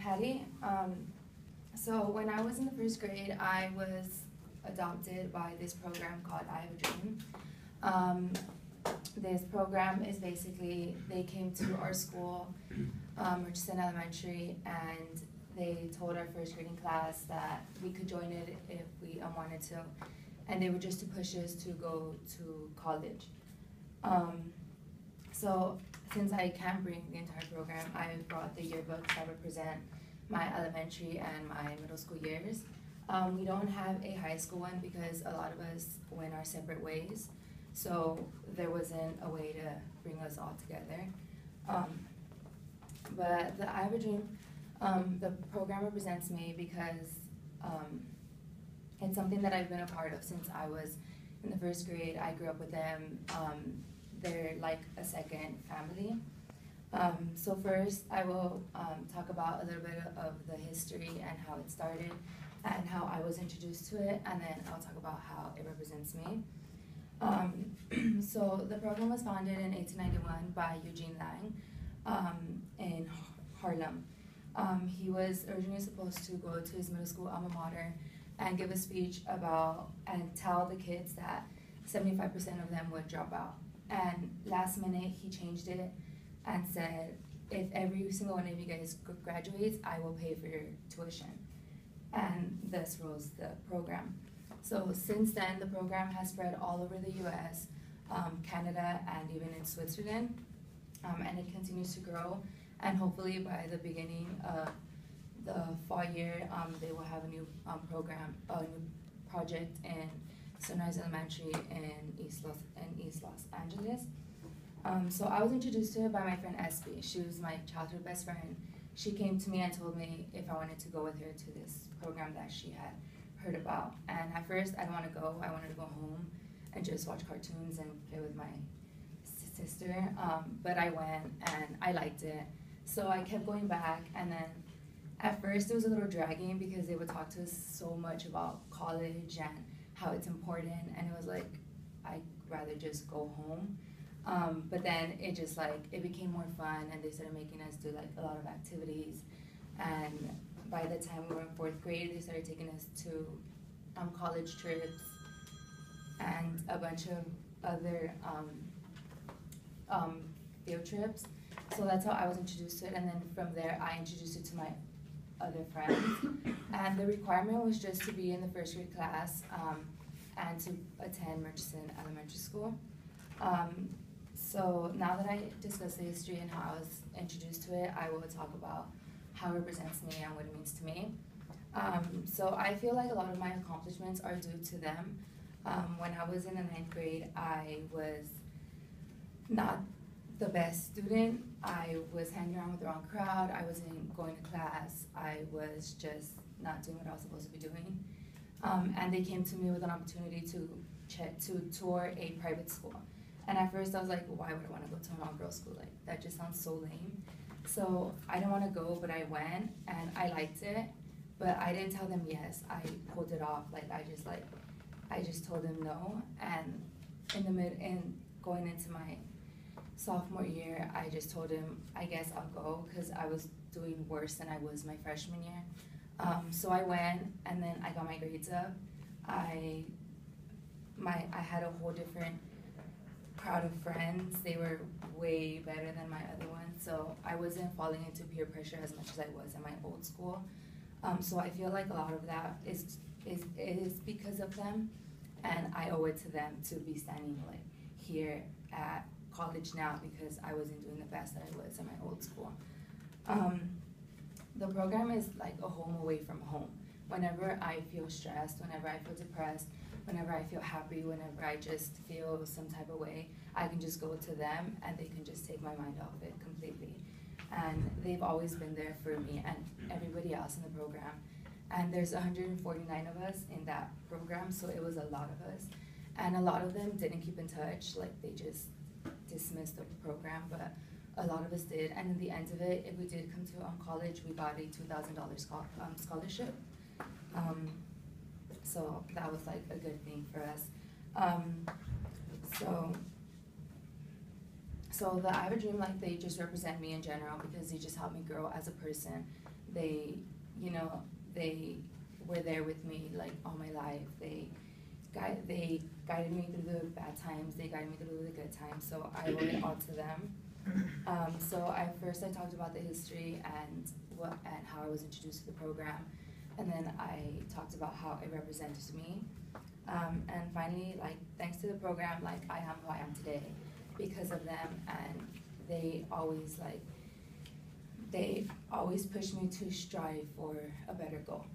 Patty. So when I was in the first grade, I was adopted by this program called I Have a Dream. This program is basically, they came to our school, Richardson Elementary, and they told our first grading class that we could join it if we wanted to. And they were just to push us to go to college. So since I can't bring the entire program, I brought the yearbooks that represent my elementary and my middle school years. We don't have a high school one because a lot of us went our separate ways. So there wasn't a way to bring us all together. But the I Have a Dream, the program represents me because it's something that I've been a part of since I was in the first grade. I grew up with them. They're like a second family. So first I will talk about a little bit of the history and how it started and how I was introduced to it, and then I'll talk about how it represents me. So the program was founded in 1891 by Eugene Lang in Harlem. He was originally supposed to go to his middle school alma mater and give a speech about and tell the kids that 75% of them would drop out. And last minute he changed it and said, if every single one of you guys graduates, I will pay for your tuition. And this rose the program. So since then, the program has spread all over the US, Canada, and even in Switzerland. And it continues to grow. And hopefully by the beginning of the fall year, they will have a new program, a new project in Sunrise Elementary in East Los Angeles. So I was introduced to it by my friend Espy. She was my childhood best friend. She came to me and told me if I wanted to go with her to this program that she had heard about. And at first I didn't want to go. I wanted to go home and just watch cartoons and play with my sister. But I went and I liked it. So I kept going back, and then at first it was a little dragging because they would talk to us so much about college and how it's important, and it was like, I'd rather just go home. But then it just like, it became more fun, and they started making us do like a lot of activities. And by the time we were in fourth grade, they started taking us to college trips and a bunch of other field trips. So that's how I was introduced to it, and then from there I introduced it to my other friends. And the requirement was just to be in the first grade class and to attend Murchison Elementary School. So now that I discussed the history and how I was introduced to it, I will talk about how it represents me and what it means to me. So I feel like a lot of my accomplishments are due to them. When I was in the 9th grade, I was not the best student. I was hanging around with the wrong crowd. I wasn't going to class. I was just not doing what I was supposed to be doing. And they came to me with an opportunity to tour a private school. And at first I was like, why would I want to go to an all-girls school? Like, that just sounds so lame. So I didn't want to go, but I went, and I liked it. But I didn't tell them yes. I pulled it off. I just told them no. And going into my sophomore year, I just told him, I guess I'll go, because I was doing worse than I was my freshman year. So I went, and then I got my grades up. I had a whole different crowd of friends. They were way better than my other ones, so I wasn't falling into peer pressure as much as I was at my old school. So I feel like a lot of that is because of them, and I owe it to them to be standing like here at college now, because I wasn't doing the best that I was at my old school. The program is like a home away from home. Whenever I feel stressed, whenever I feel depressed, whenever I feel happy, whenever I just feel some type of way, I can just go to them and they can just take my mind off it completely. And they've always been there for me and everybody else in the program. And there's 149 of us in that program, so it was a lot of us. And a lot of them didn't keep in touch, like they just dismissed the program, but a lot of us did. And in the end of it, if we did come to college, we got a $2,000 scholarship. So that was like a good thing for us. So the I Have a Dream, like, they just represent me in general because they just help me grow as a person, they, you know, they were there with me like all my life. They guided me through the bad times. They guided me through the good times. So I owe it all to them. So I talked about the history and how I was introduced to the program, and then I talked about how it represented me. And finally, like, thanks to the program, like, I am who I am today because of them, and they always push me to strive for a better goal.